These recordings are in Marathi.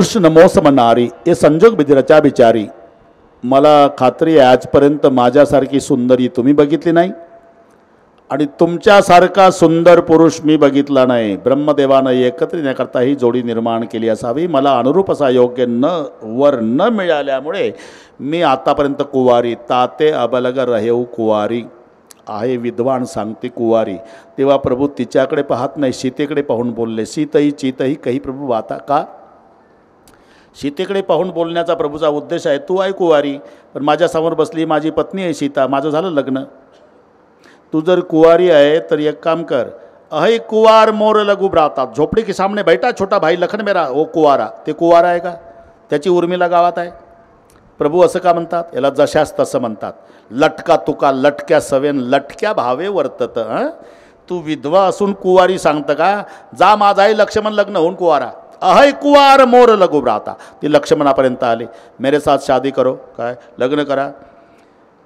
कृष्ण नमोस म्हणणारी हे संजोग बिदिराच्या बिचारी। मला खात्री आहे आजपर्यंत माझ्यासारखी सुंदरी तुम्ही बघितली नाही आणि तुमच्यासारखा सुंदर पुरुष मी बघितला नाही। ब्रह्मदेवानं एकत्र येण्याकरता ही जोडी निर्माण केली असावी। मला अनुरूप असा योग्य वर न मिळाल्यामुळे मी आतापर्यंत कुवारी, ताते अबलग रहेऊ कुवारी आहे, विद्वान सांगते कुवारी। तेव्हा प्रभू तिच्याकडे पाहत नाही, सीतेकडे पाहून बोलले। सीतही चितही काही प्रभू वाता का? सीतेकडे पाहून बोलण्याचा प्रभूचा उद्देश आहे, तू आहे कुवारी पण माझ्यासमोर बसली माझी पत्नी आहे सीता, माझं झालं लग्न। तू जर कुवारी आहे तर एक काम कर, अहि कुवार मोर लघु भ्राता, झोपड़ी के सामने बैठा छोटा भाई लखन मेरा, वो कुवारा। ते कुवारा आहे का? त्याची उर्मिला गावात आहे। प्रभू असं का म्हणतात? याला जशास तसं म्हणतात। लटका तुका लटक्या सवेन लटक्या भावे वर्तत। तू विधवा असून कुवारी सांगतं का? जा माझाही लक्ष्मण लग्न होऊन कुवारा, अहय कुवार मोर लघु भ्राता। ती लक्ष्मणापर्यंत आली, मेरे साथ शादी करो, काय लग्न करा।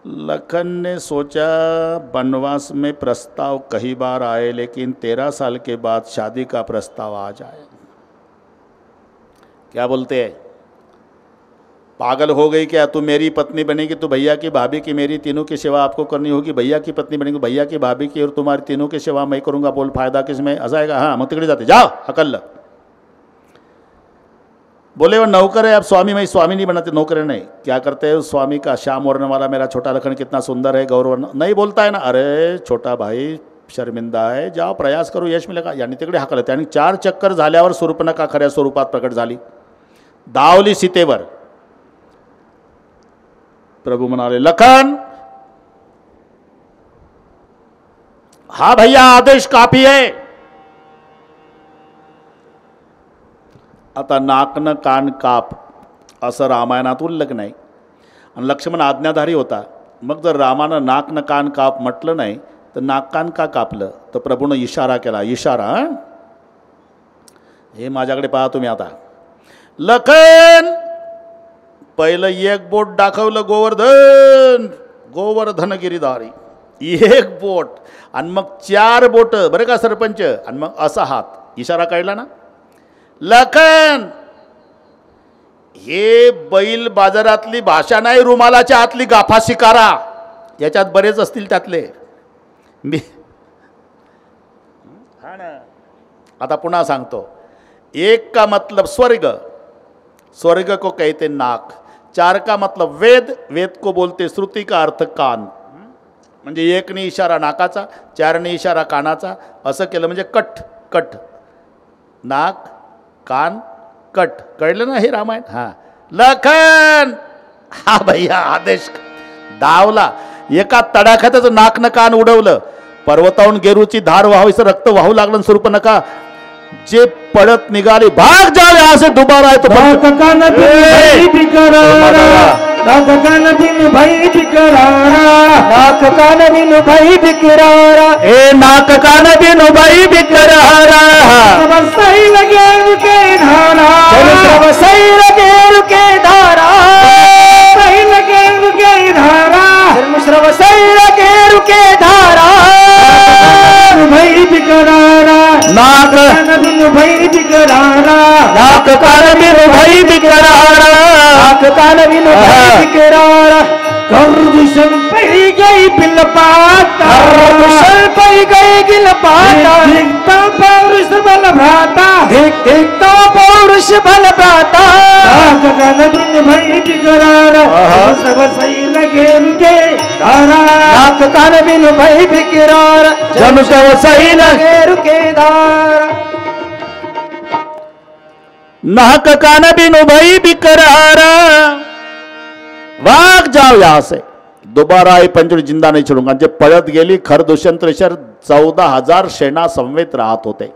लखन ने सोचा वनवास में प्रस्ताव कई बार आए लेकिन 13 साल के बाद शादी का प्रस्ताव आ जाए। क्या बोलते हैं? पागल हो गई क्या? तू मेरी पत्नी बनेगी तो भैया की भाभी की मेरी तीनों की सेवा आपको करनी होगी। भैया की पत्नी बनेगी भैया की भाभी की और तुम्हारी तीनों की सेवा मैं करूँगा, बोल फायदा किसमें? असं आहे का? हाँ मग तिकडे जाते, जाओ हकल। बोले वो नौकर है, अब स्वामी मैं स्वामी नहीं बनाते, नौकर नहीं। क्या करते हैं स्वामी का? श्याम वर्ण वाला मेरा छोटा लखन कितना सुंदर है, गौरवर्ण नहीं बोलता है ना। अरे छोटा भाई शर्मिंदा आहे, जाओ प्रयास करू यश मिळेल का? यांनी तिकडे हाकलं। त्याने 4 चक्कर झाल्यावर शूर्पणखा खऱ्या स्वरूपात प्रकट झाली, धावली सीतेवर। प्रभू म्हणाले, लखन हा भैया आदेश काफी है। आता नाकनं कान काप असं रामायणात उल्लेख नाही आणि लक्ष्मण आज्ञाधारी होता। मग जर रामानं नाकनं कान काप म्हटलं नाही तर नाक कान का कापलं? तर प्रभूनं इशारा केला, इशारा। हे माझ्याकडे पहा तुम्ही आता। लखन पहिलं एक बोट दाखवलं गोवर्धन, गोवर्धन गिरीधारी, एक बोट आणि मग 4 बोट बरं का सरपंच, आणि मग असा हात, इशारा कळला ना? लखन हे बैल बाजारातली भाषा नाही, रुमालाच्या आतली गाफा शिकारा, याच्यात बरेच असतील त्यातले मी। हा ना, आता पुन्हा सांगतो। एक का मतलब स्वर्ग, स्वर्ग को कहते नाक। 4 का मतलब वेद, वेद को बोलते श्रुति का अर्थ कान। म्हणजे 1 ने इशारा नाकाचा, 4 ने इशारा कानाचा, असं केलं म्हणजे कट कट, नाक कान कट। कळलं ना हे रामायण? हां लखन हा भैया आदेश धावला, एका तडाख्यातच नाकनं कान उडवलं। पर्वताहून गेरूची धार व्हावीस रक्त वाहू लागलं शूर्पणखा, जे पळत निघाले, भाग जाओ यहाँ से दोबारा है तो नाक कान बिन भाई बिकरारा, नाक कान बिन भाई बिकरारा, ए नाक कान बिन भाई बिकरारा। सही लगे रुके धारा, सही लगे रुके धारा, सही लगे रुके धारा, सही लगे रुके धारा। भाई बिकरारा, नाक कान बिन भाई बिकरारा, नाक कान बिन भाई बिकरारा, नाक कान बिन भाई बिकरारा। गर्दुशन पड़ी गई बिल पाता, गर्दुशन पड़ी गई गिल पाता, देखता पौरुष बल भ्राता, देखता पौरुष बल भ्राता। नाक कान बिन भाई बिकरारा, सब सही लगे रुके धारा, नाक कान बिन भाई बिकरारा, जन सब सही लगे रुके धारा। नाक कान बिन भाई बिकरारा, भाग जाओ यहाँ से, दोबारा ये पंचवटी जिंदा नहीं छोड़ूंगा। जब पळत गेली खरदूषण त्रिशर 14,000 सेना समवेत राहत होते।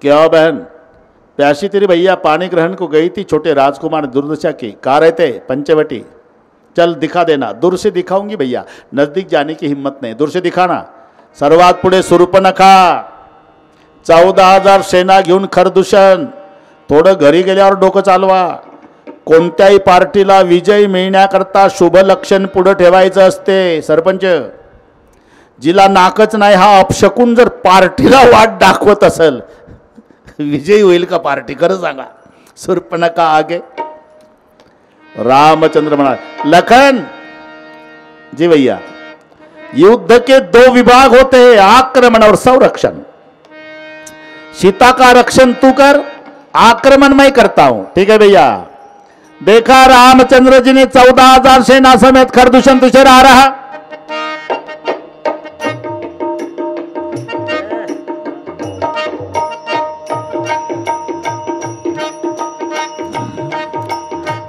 क्या बहन प्यासी तेरी भैया पानी ग्रहण को गई थी, छोटे राजकुमार ने दुर्दशा की। कहा रहते पंचवटी चल दिखा देना। दूर से दिखाऊंगी भैया, नजदीक जाने की हिम्मत नहीं, दूर से दिखाना। सर्वात पुढे शूर्पणखा 14,000 सेना घेऊन खरदूषण। थोडं घरी गेल्यावर डोकं चालवा। कोणत्याही पार्टीला विजय मिळण्याकरता शुभ लक्षण पुढे ठेवायचं असते सरपंच। जिला नाकच नाही हा अपशकून जर पार्टीला वाट दाखवत असेल विजयी होईल का पार्टी? खरं सांगा. शूर्पणखा आगे. रामचंद्र म्हणाले, लखन जी भैया, युद्ध के 2 विभाग होते हैं, आक्रमण और संरक्षण. सीता का रक्षण तू कर, आक्रमण मैं करता हूं. ठीक है भैया. देखा रामचंद्र जी ने 14,000 सेना समेत खरदूषण तुझे आ रहा.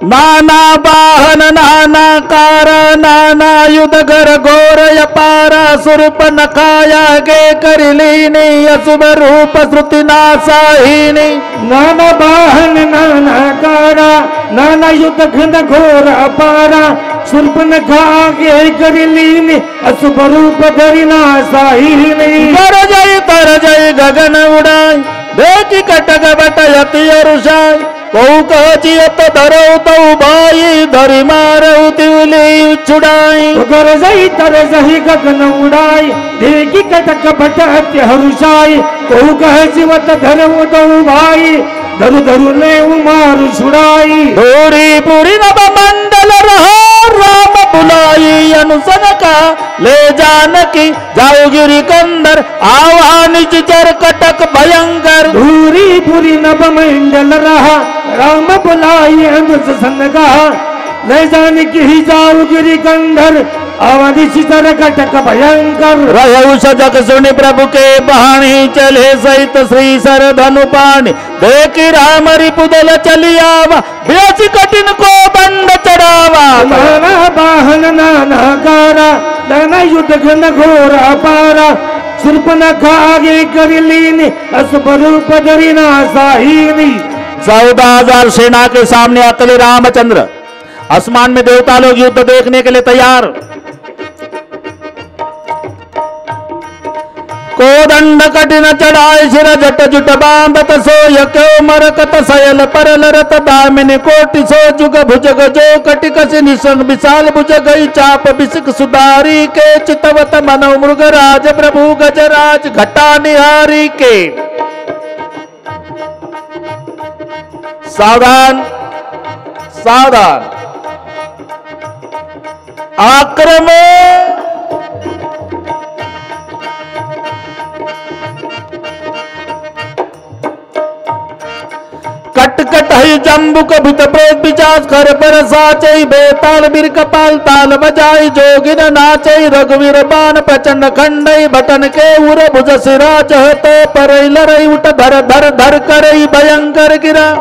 नाना वाहन नाना कार नाना युद्ध घर घोर अपार शूर्पणखाया गे करिलीनी अशुभ रूप श्रुति नासाहिनी. नाना वाहन नाना कारा नाना युद्ध घन घोर अपारा शूर्पणखा गे करिलीनी अशुभ रूप धरि नासाहिनी. गरजई तरजई गगन उड़ाई देखी कटक बटयति अरुषाई. कौ कचियत धरौ तौ भाई धरि मारौ तिवली छुड़ाई. गरजई तरजई गगन उड़ाई देखी कटक बटयति अरुषाई. कौ कचियत धरौ तौ भाई धरु धरु ने उमार छुड़ाई. धूरी पुरी नभ मंडल रहो राम बुलाई अनुसन का ले जानकी जाओ गिरी कंदर आवानी चर कटक भयंकर. धूरी पुरी नभ मंडल रहा राम बुलाई अनुसन का ले जानकी ही जाओ गिरी कंदर आवानी चितर कटक भयंकर. रहु सजग सुनि प्रभु के बहानी चले सहित श्री सर धनु पानी. देखी राम रिपुदल चलियावा बेसी कठिन को बंद चढ़ावा. नाना वाहन नाना कारा नाना युद्ध घन घोर अपारा शूर्पणखा आगे करिलीनी अशुभ रूप धरि नासाहिनी. 14,000 सेना के सामने अतले रामचंद्र. आसमान में देवता लोग युद्ध देखने के लिए तैयार. कोदंड कठिन चढ़ाई शिर जट जुट बांधत सो यक्यो मरकत सयल परल रत दामिनी कोटि सो जुग भुजग जो कटिक निसंग विशाल भुज गई चाप बिसिक सुधारी के चितवत मनो मृगराज प्रभु गजराज घटा निहारी के. सावधान सावधान. आक्रमण. कटकट हई जम्बुक भित प्रेत पिचाच कर पर साचई बेताल बीर कपाल ताल बजाई जोगिन नाचई रघुवीर बाण प्रचंड खंडई बटन के उर भुज सिरा चहतो परई लरई उठ धर धर धर करई भयंकर गिरा.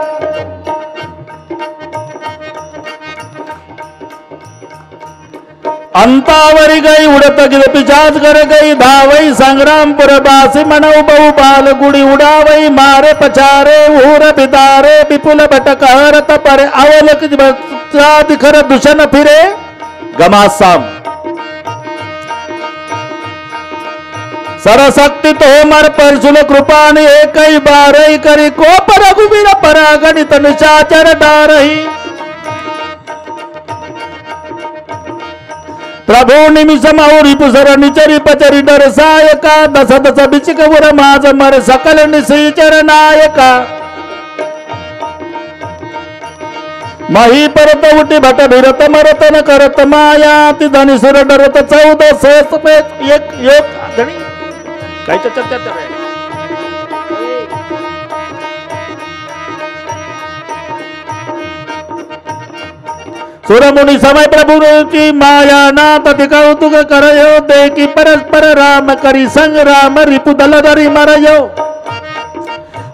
अंतावरी गई उड़त गिर पिचाच कर गई धावई संग्रामपुर बासी मनऊ बहु बाल गुड़ी उड़ावई मारे पचारे ऊर बिदारे विपुल बटक हरत पर अवलक खर दुशन फिरे गमासाम. सरशक्ति तोमर परशुल कृपानि एक बारई करी कोप रघुवीर परागणित निशाचर डारही. प्रभु निमिष मौरी पुसर निचरी पचरी डर सायका दस दस बिचिक उर माज मर सकल निशीचर नायका. मही परत उठी भट भिरत मरत न करत माया ती धनी सुर डरत 14 शेष पे एक योग धनी काय चर्चा सुरमुनि समय प्रभु की माया नाथ कौतुक करयो देखी परस्पर राम करी संग राम रिपुदल धरि मरयो.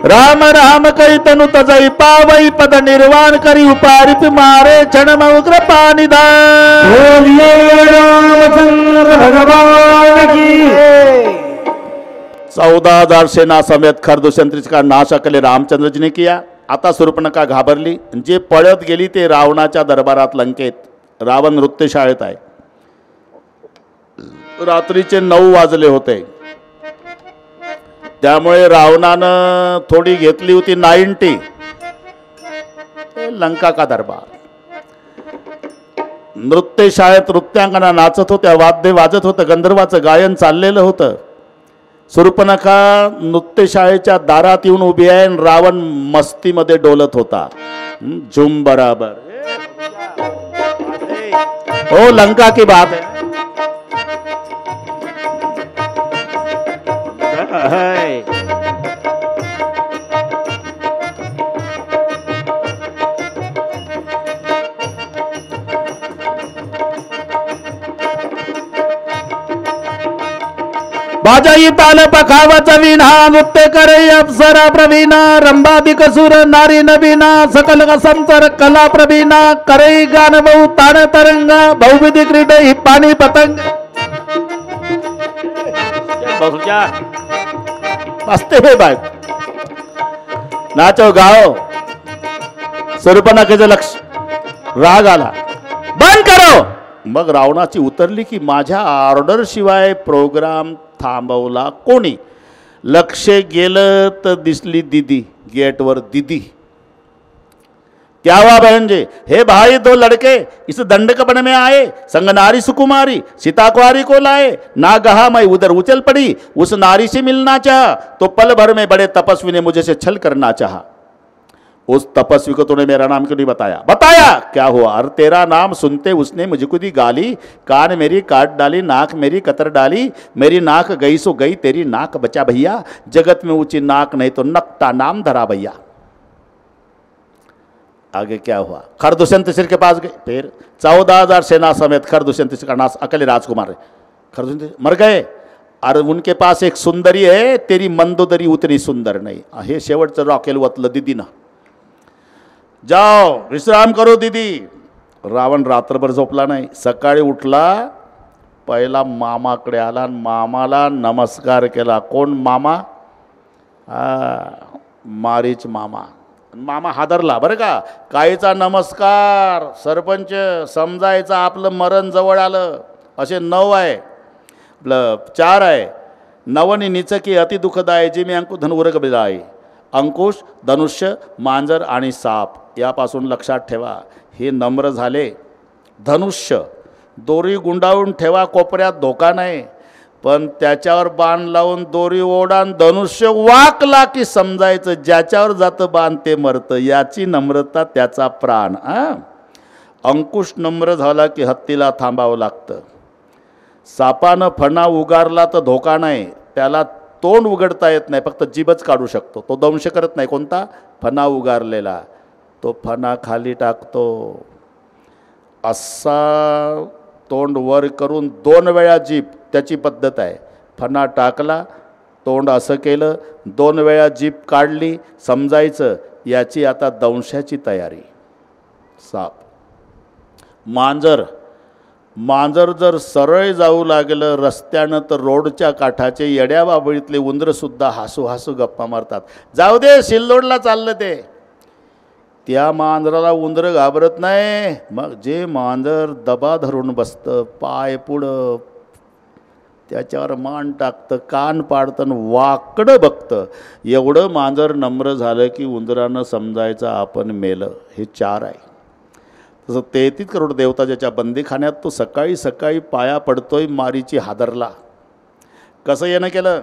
राम राम कई तनु तजई पावई पद निर्वाण करी उपारिप मारे क्षण उग्र पानिधान. बोलिए रामचंद्र भगवान की. 14,000 सेना समेत खरदूषण का नाश अकले रामचंद्र जी ने किया. आता शूर्पणखा घाबरली. जे पळत गेली ते रावणाच्या दरबारात लंकेत. रावण नृत्यशाळेत आहे. रात्रीचे 9 वाजले होते. त्यामुळे रावणानं थोडी घेतली होती 90. लंका का दरबार. नृत्यशाळेत नृत्यांगना नाचत होत्या, वाद्य वाजत होतं, गंधर्वाचं गायन चाललेलं होतं. शूर्पणखा नृत्यशाळेच्या दारात येऊन उभी आहे आणि रावण मस्तीमध्ये डोलत होता. झुम बराबर. ओ लंका की बात है. बाजाई ताल पखावच विना नृत्य करे अप्सरा प्रवीणा रंभादिक सुर नारी नवीना सकल संतर कला प्रवीणा करे गान बहु तान तरंग बहुविधी क्रीड ही पाणी पतंग. बसते हे बाय नाचो गाओ. शूर्पणखेचं लक्ष राग आला. बंद करो. मग रावणाची उतरली की माझ्या ऑर्डर शिवाय प्रोग्राम थांबवला कोणी. लक्ष गेलं तर दिसली दीदी गेटवर. दीदी क्या हुआ बहन जी. हे भाई दो लड़के इस दंडकपन में आए. संग नारी सुकुमारी सीता कुआरी को लाए. ना गहा मैं उधर उछल पड़ी. उस नारी से मिलना चाहा तो पल भर में बड़े तपस्वी ने मुझे से छल करना चाहा. उस तपस्वी को तूने मेरा नाम क्यों नहीं बताया. बताया क्या हुआ. और तेरा नाम सुनते उसने मुझको दी गाली. कान मेरी काट डाली नाक मेरी कतर डाली. मेरी नाक गई सो गई तेरी नाक बचा भैया. जगत में ऊंची नाक नहीं तो नकटा नाम धरा भैया. आगे क्या हुआ. खरदुष्यंत सिर के पास गए. फिर 14,000 सेना समेत खरदुष्यंत का नाश अकेले राजकुमार. खरदुष्यंत मर गए. और उनके पास एक सुंदरी है. तेरी मंदोदरी उतनी सुंदर नाही. हे शेवटचं रॉकेल वतलं दीदीनं. जाओ विश्राम करो दीदी. रावण रात्रभर झोपला नाही. सकाळी उठला. पहिला मामाकडे आला. मामाला नमस्कार केला. कोण मामा. मारीच मामा. मामा हादरला बरं का. काहीचा नमस्कार. सरपंच समजायचं आपलं मरण जवळ आलं. असे 9 आहे. आपलं 4 आहे. नवनी निचकी अति दुःखदाय जी मी अंकु धनुवर्ग बिलाय. अंकुश धनुष्य मांजर आणि साप यापासून लक्षात ठेवा. हे नम्र झाले. धनुष्य दोरी गुंडाळून ठेवा. कोपऱ्यात धोका नाही. पण त्याच्यावर बाण लावून दोरी ओढान धनुष्य वाकला की समजायचं ज्याच्यावर जातं बाण ते मरतं. याची नम्रता त्याचा प्राण. अंकुश नम्र झाला की हत्तीला थांबावं लागतं. सापानं फणा उगारला तर धोका नाही. त्याला तोंड उघडता येत नाही. फक्त जीभच काढू शकतो. तो दंश करत नाही. कोणता. फणा उगारलेला. तो फणा खाली टाकतो. असा तोंड वर करून 2 वेळा जीभ त्याची पद्धत आहे. फणा टाकला तोंड असं केलं 2 वेळा जीभ काढली समजायचं याची आता दंशाची तयारी. साप. मांजर जर सरळ जाऊ लागलं रस्त्यानं तर रोडच्या काठाचे येड्या बाबळीतले उंदरसुद्धा हसू हसू गप्पा मारतात. जाऊ दे सिल्लोडला चाललं ते. त्या मांजराला उंदर घाबरत नाही. मग जे मांजर दबा धरून बसतं पाय पुढं त्याच्यावर मान टाकतं कान पाडतं वाकडं बघतं एवढं मांजर नम्र झालं की उंदरानं समजायचं आपण मेलं. हे 4 आहे. तसं 33 करोड देवता ज्याच्या बंदीखान्यात तो सकाळी सकाळी पाया पडतोय. मारीची हादरला. कसं येणं केलं.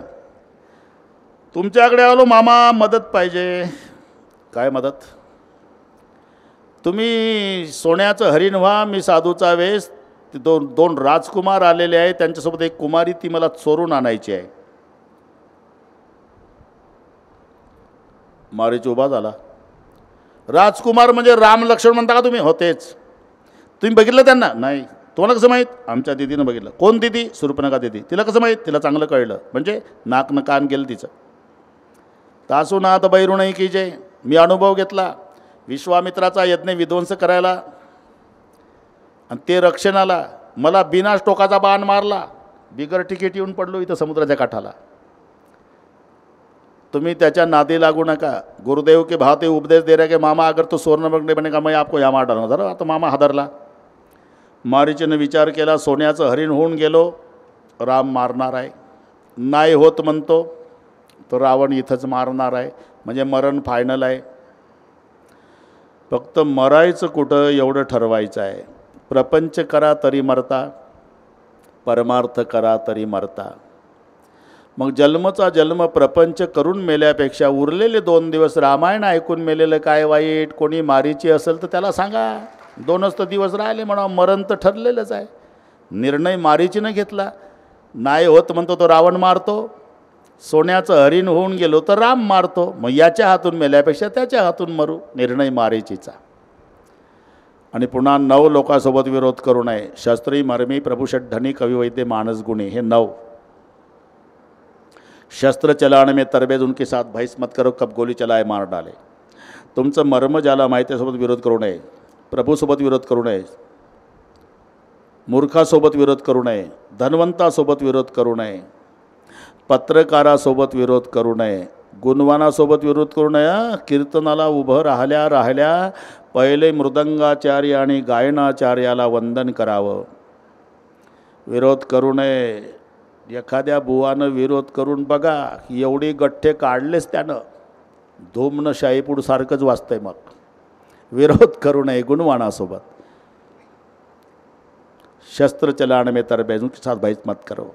तुमच्याकडे आलो मामा मदत पाहिजे. काय मदत. तुम्ही सोन्याचं हरिण व्हा. मी साधूचा वेश. 2 राजकुमार आलेले आहे. त्यांच्यासोबत एक कुमारी ती मला चोरून आणायची आहे. मारीच उभा झाला. राजकुमार म्हणजे राम लक्ष्मण म्हणता का तुम्ही. होतेच. तुम्ही बघितलं त्यांना. नाही. तुम्हाला कसं माहीत. आमच्या दिदीनं बघितलं. कोण दिदी. शूर्पणखा दिदी. तिला कसं माहीत. तिला चांगलं कळलं. म्हणजे नाकनं कान गेलं तिचं. तासू नाथ बैरुणई की जय. मी अनुभव घेतला. विश्वामित्राचा यज्ञ विध्वंस करायला आणि ते रक्षणाला मला बिना टोकाचा बाण मारला. बिगर तिकीट येऊन पडलो इथं समुद्राच्या काठाला. तुम्ही त्याच्या नादी लागू नका. गुरुदेव के भाते उपदेश दे रहे कि मामा अगर तो स्वर्ण बगने बनेगा मैं आपको यहाँ मार डालूंगा. जरा आता मामा हादरला. मारीचीनं विचार केला. सोन्याचं हरिण होऊन गेलो. राम मारणार आहे. नाही होत म्हणतो तो रावण इथंच मारणार आहे. म्हणजे मरण फायनल आहे. फक्त मरायचं कुठं एवढं ठरवायचं आहे. प्रपंच करा तरी मरता. परमार्थ करा तरी मरता. मग जन्मचा जन्म प्रपंच करून मेल्यापेक्षा उरलेले 2 दिवस रामायण ऐकून मेलेलं काय वाईट. कोणी मारीची असेल तर त्याला सांगा, 2च तर दिवस राहिले म्हणा, मरण तर ठरलेलंच आहे. निर्णय मारीचीनं घेतला, नाही होत म्हणतो तो रावण मारतो. सोन्याचं हरिण होऊन गेलो तर राम मारतो. मग याच्या हातून मेल्यापेक्षा त्याच्या हातून मरू, निर्णय मारीचीचा. आणि पुन्हा 9 लोकांसोबत विरोध करू नये. शस्त्री मर्मी प्रभू षड्ढनी कविवैद्य मानस गुणी, हे 9. शस्त्र चलाने में तरबेज उनके साथ भैंस मत करो, कब गोली चलाए मार डाले. तुमचं मर्म ज्याला माहिती आहे सोबत विरोध करू नये. प्रभूसोबत विरोध करू नये, मूर्खासोबत विरोध करू नये, धनवंतासोबत विरोध करू नये, पत्रकारासोबत विरोध करू नये, गुणवानासोबत विरोध करू नये. कीर्तनाला उभं राहिल्या राहिल्या पहिले मृदंगाचार्य आणि गायनाचार्याला वंदन करावं. विरोध करू नये. एखाद्या बुवानं विरोध करून बघा, एवढे गठ्ठे काढलेच त्यानं, धूमनं शाहीपूडसारखंच वाचतंय. मग विरोध करू नये गुणवानासोबत. शस्त्र चलाने में तरबेज उनके साथ भैंस मत करो.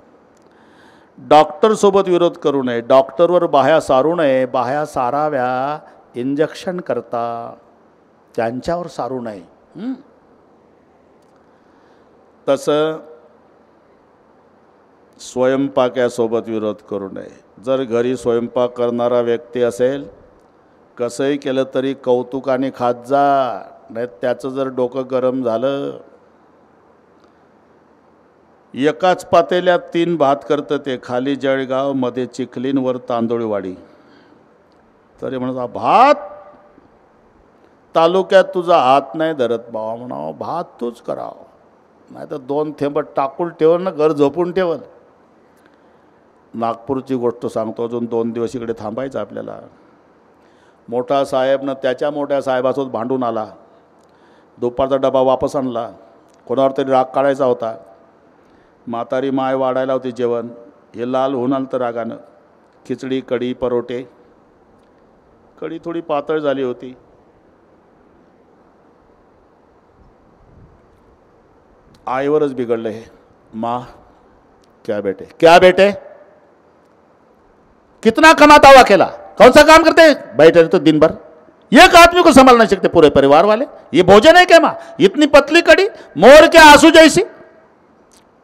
डॉक्टरसोबत विरोध करू नये. डॉक्टरवर बाह्या सारू नये. बाह्या साराव्या इंजेक्शन करता, त्यांच्यावर सारू नये. तसं स्वयंपाक्यासोबत विरोध करू नये. जर घरी स्वयंपाक करणारा व्यक्ती असेल, कसंही केलं तरी कौतुकाने खात जा, नाही त्याचं जर डोकं गरम झालं. एकाच पातेल्यात 3 भात करतं ते, खाली जळगाव, मध्ये चिखलीन, वर तांदूळवाडी. तरी म्हणा भात तालुक्यात तुझा हात नाही धरत बाबा, म्हणावं भात तूच करावं, नाही तर 2 थेंब टाकून ठेवल ना, घर झोपून ठेवल. नागपूरची गोष्ट सांगतो, अजून 2 दिवस इकडे थांबायचं आपल्याला. मोठा साहेबनं त्याच्या मोठ्या साहेबासोबत भांडून आला, दुपारचा डबा वापस आणला. कोणावर तरी राग काढायचा होता. म्हातारी माय वाढायला होती जेवण, हे लाल होऊन आलं तर रागानं. खिचडी, कढी, परोठे. कढी थोडी पातळ झाली होती. आईवरच बिघडलं हे. माँ क्या बेटे, क्या बेटे, कितना कमाता हुआ अकेला, कौन सा काम करते, बैठे तो दिन भर, एक आदमी को संभाल नहीं सकते पूरे परिवार वाले, ये भोजन है क्या माँ, इतनी पतली कड़ी, मोर के आंसू जैसी.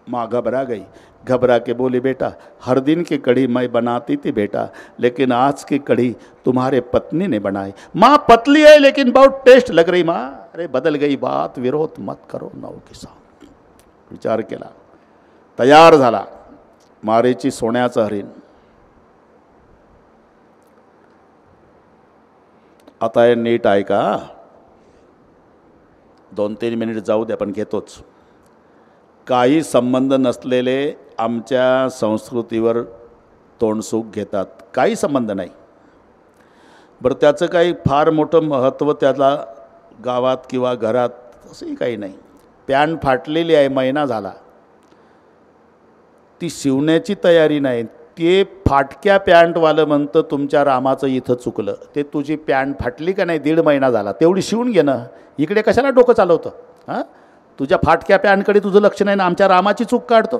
माँ घबरा गई. घबरा के बोली, बेटा हर दिन की कड़ी मैं बनाती थी बेटा, लेकिन आज की कड़ी तुम्हारे पत्नी ने बनाई. माँ पतली है लेकिन बहुत टेस्ट लग रही माँ. अरे बदल गई बात, विरोध मत करो नौ के साथ. विचार केला, तयार झाला. मारीची सोन्याचं हरिण. आता हे नीट ऐका, 2-3 मिनिट जाऊ दे, आपण घेतोच. काही संबंध नसलेले आमच्या संस्कृतीवर तोंडसूक घेतात. काही संबंध नाही. बरं त्याचं काही फार मोठं महत्त्व त्याला गावात किंवा घरात असंही काही नाही. पॅन्ट फाटलेली आहे, महिना झाला, ती शिवण्याची तयारी नाही. ते फाटक्या पॅन्टवालं म्हणतं तुमच्या रामाचं इथं चुकलं. ते तुझी पॅन्ट फाटली का नाही, 1.5 महिना झाला, तेवढी शिवून घे ना. इकडे कशाला डोकं चालवतं? हां, तुझ्या फाटक्या पॅन्टकडे तुझं लक्ष नाही ना, आमच्या रामाची चूक काढतो.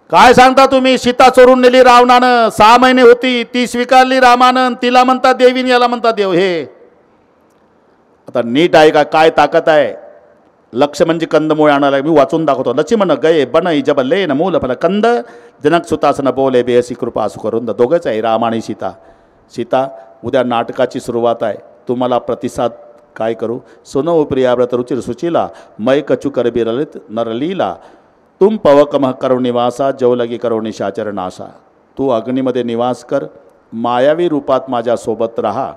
काय सांगता तुम्ही? सीता चोरून नेली रावणानं, 6 महिने होती, ती स्वीकारली रामानं, तिला म्हणता देवीन, याला म्हणता देव. हे आता नीट आहे का? काय ताकद आहे? लक्ष म्हणजे कंदमुळे आणायला. मी वाचून दाखवतो. लक्ष्मण गये बनई जब ले न मूल फल कंद, जनक सुतासन बोले बेअसी कृपा असू करून. दोघंच आहे, राम आणि सीता. सीता, उद्या नाटकाची सुरुवात आहे, तुम्हाला प्रतिसाद काय करू? सुनो प्रियाव्रत रुचिर सुचिला, मै कचू कर बिरलित नरलीला, तुम पवकमह करो निवासा, जवलगी करो निशाचर नाशा. तू अग्नीमध्ये निवास कर, मायावी रूपात माझ्यासोबत राहा.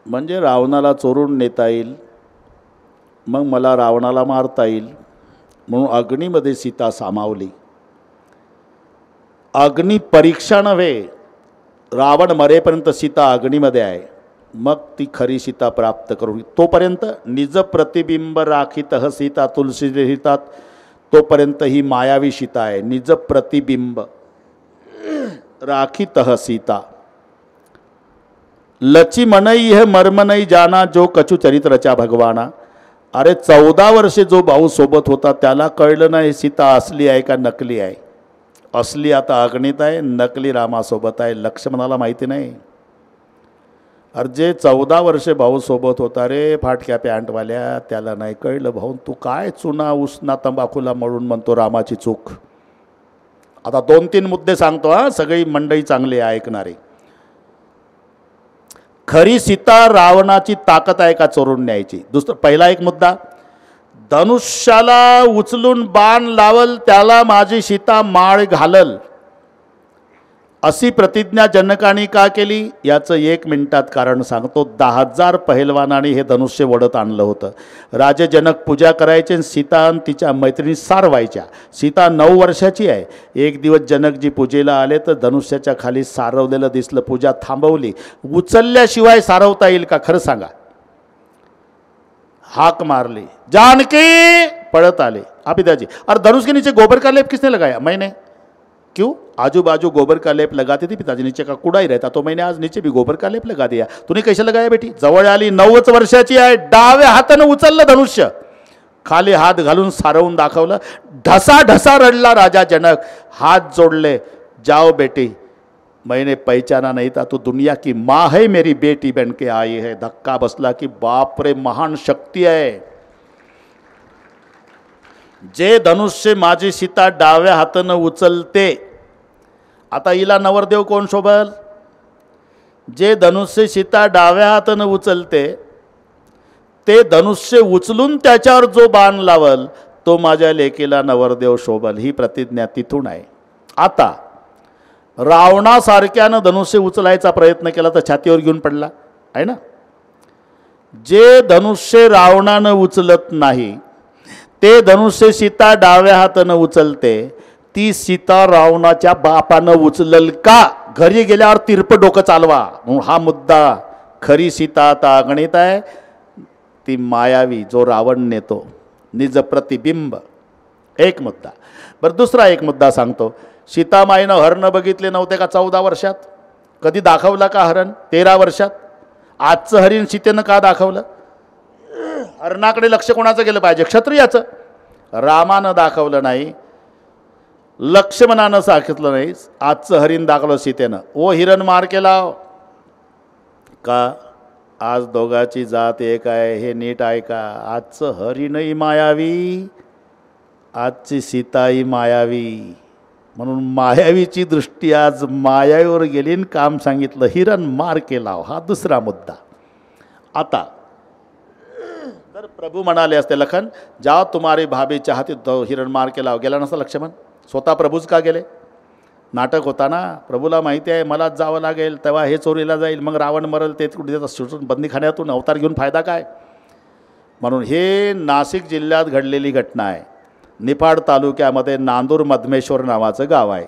म्हणजे रावणाला चोरून नेता येईल, मग मला रावणाला मारता येईल, म्हणून अग्नीमध्ये सीता सामावली. अग्नी परीक्षा नव्हे, रावण मरेपर्यंत सीता अग्नीमध्ये आहे, मग ती खरी सीता प्राप्त करून. तोपर्यंत निज प्रतिबिंब राखीत सीता तुलसी लिहितात, तोपर्यंत ही मायावी सीता आहे. निज प्रतिबिंब राखीत सीता. लची मनई है मर्म नहीं जाना, जो कछु चरित रचा भगवाना. अरे 14 वर्षे जो भाऊ सोबत होता त्याला कळलं नाही सीता असली आहे का नकली आहे. असली आता अगणित आहे, नकली रामासोबत आहे, लक्ष्मणाला माहिती नाही. अरे जे 14 वर्षे भाऊ सोबत होता रे फाटक्या पॅन्टवाल्या, त्याला नाही कळलं. भाऊ तू काय चुना उसना तंबाखूला मळून म्हणतो रामाची चूक. आता 2-3 मुद्दे सांगतो हा, सगळी मंडळी चांगली आहे ऐकणारी. खरी सीता रावणाची ताकद आहे का चोरून न्यायची. पहिला एक मुद्दा, धनुष्याला उचलून बाण लावल त्याला माझी सीता माळ घालल अशी प्रतिज्ञा जनकाने का केली याचं 1 मिनिटात कारण सांगतो. 10,000 पहिलवानांनी हे धनुष्य वडत आणलं होतं. राजे जनक पूजा करायचे, सीता आणि तिच्या मैत्रिणी सारवायच्या. सीता 9 वर्षाची आहे. एक दिवस जनकजी पूजेला आले तर धनुष्याच्या खाली सारवलेलं दिसलं. पूजा थांबवली. उचलल्याशिवाय सारवता येईल का खरं सांगा. हाक मारली, जानकी, पड़त आले. आप इधर जी. और धनुष के नीचे गोबर का लेप किसने लगाया. मैंने. क्यों. आजू बाजू गोबर का लेप लगाती थी पिताजी, नीचे का कूड़ा ही रहता तो मैंने आज नीचे भी गोबर का लेप लगा दिया. तूने कैसे लगाया बेटी. जवळ आली, 9 वर्षाची आहे. डाव्या हातानं उचललं धनुष्य, खाली हात घालून सारवून दाखवलं. ढसा ढसा रडला राजा जनक. हात जोडले, जाओ बेटी, मैंने पहचाना नहीं था, तू दुनिया की माँ है, मेरी बेटी बन के आई है. धक्का बसला की बाप रे महान शक्ती आहे. जे धनुष्य माझी सीता डाव्या हातानं उचलते, आता हिला नवरदेव कोण शोभल. जे धनुष्य सीता डाव्या हातानं उचलते ते धनुष्य उचलून त्याच्यावर जो बाण लावल तो माझ्या लेकीला नवरदेव शोभल. ही प्रतिज्ञा तिथून आहे. आता रावणासारख्यानं धनुष्य उचलायचा प्रयत्न केला तर छातीवर घेऊन पडला आहे ना. जे धनुष्य रावणानं उचलत नाही ते धनुष्य सीता डाव्या हातानं उचलते. ती सीता रावणाच्या बापानं उचलल का. घरी गेल्यावर तिरप डोकं चालवा. म्हणून हा मुद्दा. खरी सीता आता अगणित आहे, ती मायावी जो रावण नेतो, निज प्रतिबिंब. एक मुद्दा. बरं दुसरा एक मुद्दा सांगतो. सीतामाईनं हरण बघितले नव्हते का 14 वर्षात. कधी दाखवला का हरण. 13 वर्षात. आजचं हरिण सीतेनं का दाखवलं. हरणाकडे लक्ष कोणाचं गेलं पाहिजे. क्षत्रियाचं. रामानं दाखवलं नाही, लक्ष्मणानं सांगितलं नाही. आजचं हरिण दाखवलं सीतेनं. ओ हिरण मार केला का. आज दोघाची जात एक आहे हे नीट आहे का. आजचं हरिणही मायावी, आजची सीताही मायावी. म्हणून मायावीची दृष्टी आज मायावीवर गेली. काम सांगितलं हिरण मार केला. हा दुसरा मुद्दा. आता तर प्रभू म्हणाले असते लखन जाओ तुम्हारी भाभी चाहती तो हिरण मार के लाव. गेला नसता लक्ष्मण. स्वतः प्रभूच का गेले. नाटक होता ना. प्रभूला माहिती आहे मलाच जावं लागेल, तेव्हा हे चोरीला जाईल, मग रावण मरल, ते कुठे सुटून बंदीखान्यातून अवतार घेऊन फायदा काय. म्हणून हे नाशिक जिल्ह्यात घडलेली घटना आहे. निफाड तालुक्यामध्ये नांदूर मधमेश्वर नावाचं गाव आहे.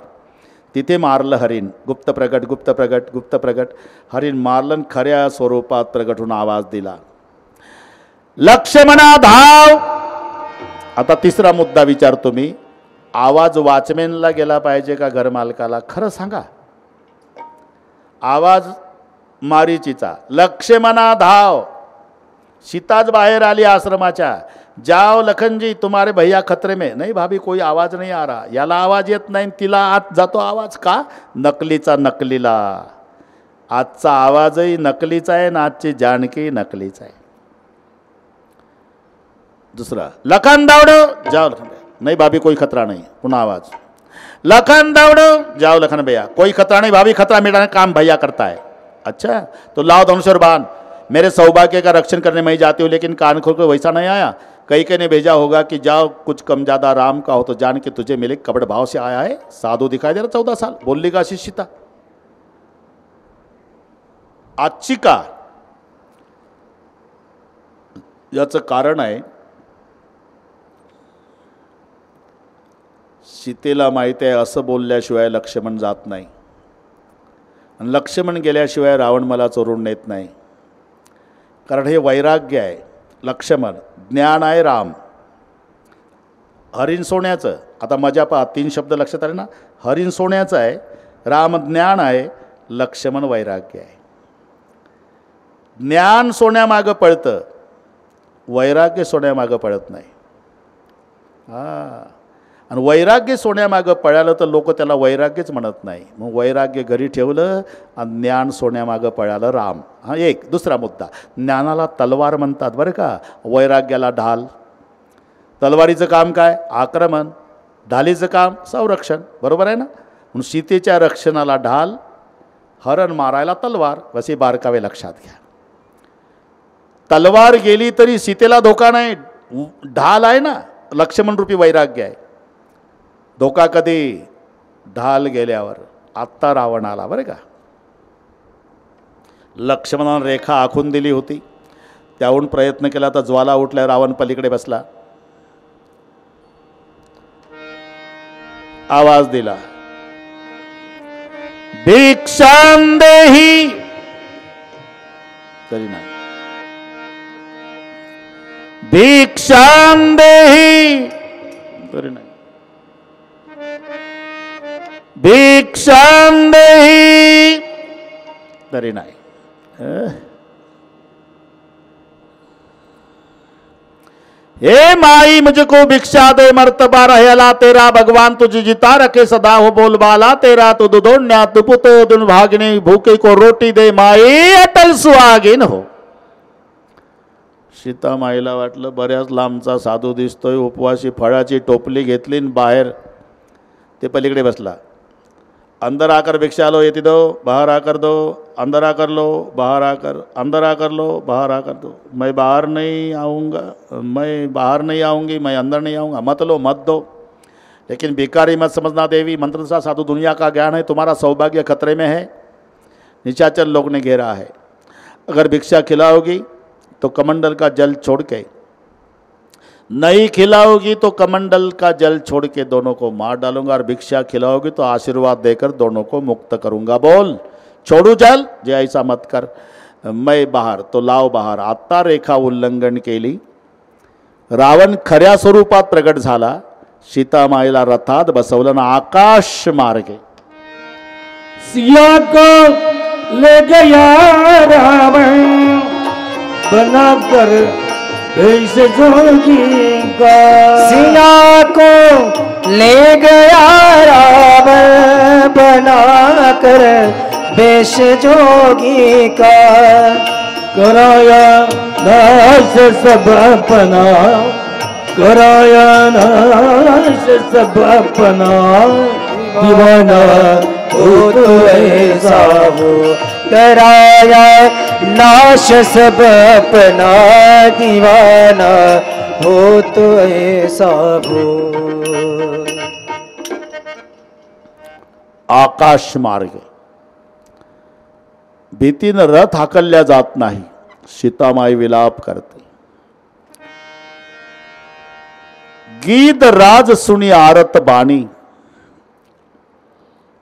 तिथे मारलं हरिण. गुप्त प्रगट गुप्त प्रगट गुप्त प्रगट. हरिण मारलं, खऱ्या स्वरूपात प्रगट होऊन आवाज दिला, लक्ष्मणा धाव. आता तिसरा मुद्दा विचारतो मी. आवाज वॉचमॅनला गेला पाहिजे का घरमालकाला. खरं सांगा. आवाज मारीचीचा, लक्ष्मणा धाव. सीताच बाहेर आली आश्रमाच्या. जाओ लखनजी तुम्हारे भैया खतरे में. नहीं भाभी कोई आवाज नहीं आ रहा. याला आवाज येत नाही, तिला आत जातो आवाज का. नकलीचा नकलीला. आजचा आवाजही नकलीचा आहे ना आजची जानकी नकलीचा आहे. दूसरा, लखन दौड़ो. जाओ लखन. नहीं भाभी कोई खतरा नहीं. पुनः आवाज, लखन दौड़ो. जाओ लखन भैया कोई खतरा नहीं, भाभी खतरा मिटाने काम भैया करता है. अच्छा तो लाओ धनुष और बाण. मेरे सौभाग्य का रक्षण करने में ही जाती हूँ, लेकिन कान खोल कर वैसा नहीं आया. कई ने भेजा होगा कि जाओ कुछ कम ज़्यादा राम का हो तो जान के तुझे मिले. कपड़ भाव से आया है, साधु दिखाई दे रहा. 14 साल बोलली का शिष्यता. आजची का याचं कारण आहे सीतेला माहिती आहे असं बोलल्याशिवाय लक्ष्मण जात नाही, आणि लक्ष्मण गेल्याशिवाय रावण मला चोरून नेत नाही. कारण हे वैराग्य आहे. लक्ष्मण ज्ञान आहे, राम हरिण सोन्याचं. आता मजा पहा, 3 शब्द लक्षात आले ना. हरिण सोन्याचं आहे, राम ज्ञान आहे, लक्ष्मण वैराग्य आहे. ज्ञान सोन्यामागं पळतं, वैराग्य सोन्यामागं पळत नाही. हां, आणि वैराग्य सोन्यामागं पळालं तर लोक त्याला वैराग्यच म्हणत नाही. मग वैराग्य घरी ठेवलं आणि ज्ञान सोन्यामागं पळालं राम. हा एक. दुसरा मुद्दा, ज्ञानाला तलवार म्हणतात बरं का, वैराग्याला ढाल. तलवारीचं काम काय? आक्रमण. ढालीचं काम संरक्षण. बरोबर आहे ना. म्हणून सीतेच्या रक्षणाला ढाल, हरण मारायला तलवार. असे बारकावे लक्षात घ्या. तलवार गेली तरी सीतेला धोका नाही, ढाल आहे ना, लक्ष्मण रूपी वैराग्य आहे. धोका कधी? ढाल गेल्यावर. आत्ता रावण आला बरं का. लक्ष्मणाने रेखा आखून दिली होती, त्याहून प्रयत्न केला तर ज्वाला उठल्या, रावण पलीकडे बसला. आवाज दिला, भिक्षां देहि. तरी नाही. भिक्षां देहि. तरी नाही. भिक्षां देहि. तरी नाही. हे माई मुझको भिक्षा दे, मर्तबा रहेला तेरा, भगवान तुझे जिता रखे सदा हो बोलबाला तेरा, तू दुधोन्या तू पुतो दुन भागिनी, भूखे को रोटी दे माई अटल सुहागिन हो. सीता माईला वाटलं बऱ्याच लांबचा साधू दिसतोय, उपवासी, फळाची टोपली घेतली बाहेर ते पलीकडे बसला. अंदर आकर भिक्षा लो, येती दो, बाहर आकर दो, अंदर आकर लो, बाहर आकर, अंदर आकर लो, बाहर आकर दो. मैं बाहर नहीं आऊँगा, मैं बाहर नहीं आऊँगी, मैं अंदर नहीं आऊँगा. मत लो, मत दो. लेकिन भिखारी मत समझना देवी, मंत्र सा साधु दुनिया का ज्ञान है, तुम्हारा सौभाग्य खतरे में है. निशाचर लोग ने घेरा है. अगर भिक्षा खिलाओगी तो कमंडल का जल छोड़ के, नहीं खिलाओगी तो कमंडल का जल छोड़ के दोनों को मार डालूंगा, और भिक्षा खिलाओगी तो आशीर्वाद देकर दोनों को मुक्त करूंगा. बोल, छोड़ू जल? जे ऐसा मत कर. मैं बाहर, तो लाव बाहर. आता रेखा उल्लंघन केली. रावण खऱ्या स्वरूपात प्रगट झाला. सीतामाईला रथात बसवलं ना आकाश मार्गे. सिया को ले गया रावण, बनाकर भेष जोगी का. सिया को ले गया रावण, बनाकर भेष जोगी का. कराया नाश सब अपना, कराया नाश सब अपना. दीवाना हो तो ऐसा हो, कराया नाश सब अपना. दीवाना हो तो ऐसा हो. आकाश मार्ग. भीतीनं रथ हाकलल्या जात नाही. सीतामाई विलाप करते. गीत राज सुनी आरत बाणी,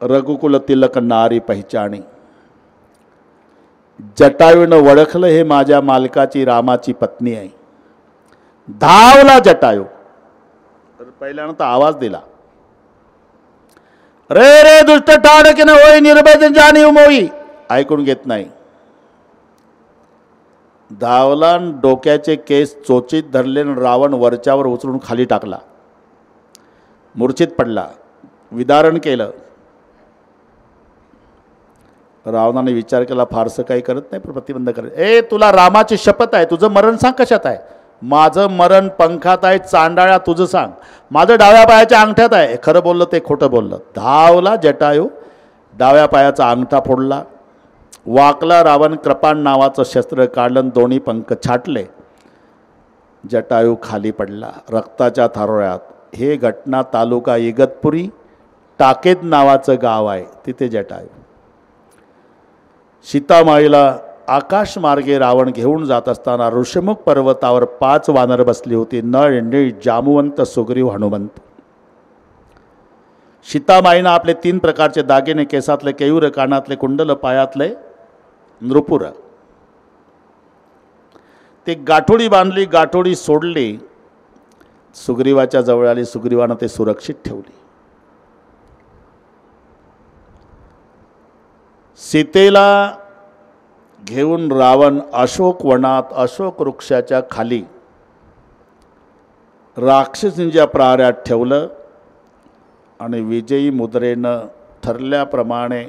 रघुकुल तिलक नारी पहिचाणी. जटायूनं ओळखलं हे माझ्या मालकाची रामाची पत्नी आहे. धावला जटायू. तर पहिल्यांदा आवाज दिला, रे रे दुष्ट टाळकीन होई, निर्भय जाणीव मोई. ऐकून घेत नाही. धावला, डोक्याचे केस चोचीत धरले, रावण वरच्यावर उचलून खाली टाकला. मूर्छित पडला. विदारण केलं. रावणाने विचार केला, फारसं काही करत नाही पण प्रतिबंध करत. ए, तुला रामाची शपथ आहे, तुझं मरण सांग कशात आहे? माझं मरण पंखात आहे, चांडाळ्या तुझं सांग. माझं डाव्या पायाच्या अंगठ्यात आहे. खरं बोललं ते खोटं बोललं. धावला जटायू, डाव्या पायाचा अंगठा फोडला. वाकला रावण, कृपाण नावाचं शस्त्र काढलं, दोन्ही पंख छाटले. जटायू खाली पडला रक्ताच्या थारोळ्यात. हे घटना तालुका इगतपुरी, टाकेद नावाचं गाव आहे, तिथे जटायू. सीतामाईला आकाश मार्गे रावण घेऊन जात असताना ऋषमुख पर्वतावर 5 वानर बसली होती. नळ, नीळ, जामुवंत, सुग्रीव, हनुमंत. सीतामाईनं आपले 3 प्रकारचे दागिने, केसातले केयूर, कानातले कुंडल, पायातले नृपुर, ते गाठोडी बांधली. गाठोडी सोडली. सुग्रीवाच्या जवळ आली. सुग्रीवानं ते सुरक्षित ठेवली. सीतेला घेऊन रावण अशोक वनात, अशोक वृक्षाच्या खाली राक्षसींच्या प्राऱ्यात ठेवलं आणि विजयी मुद्रेनं ठरल्याप्रमाणे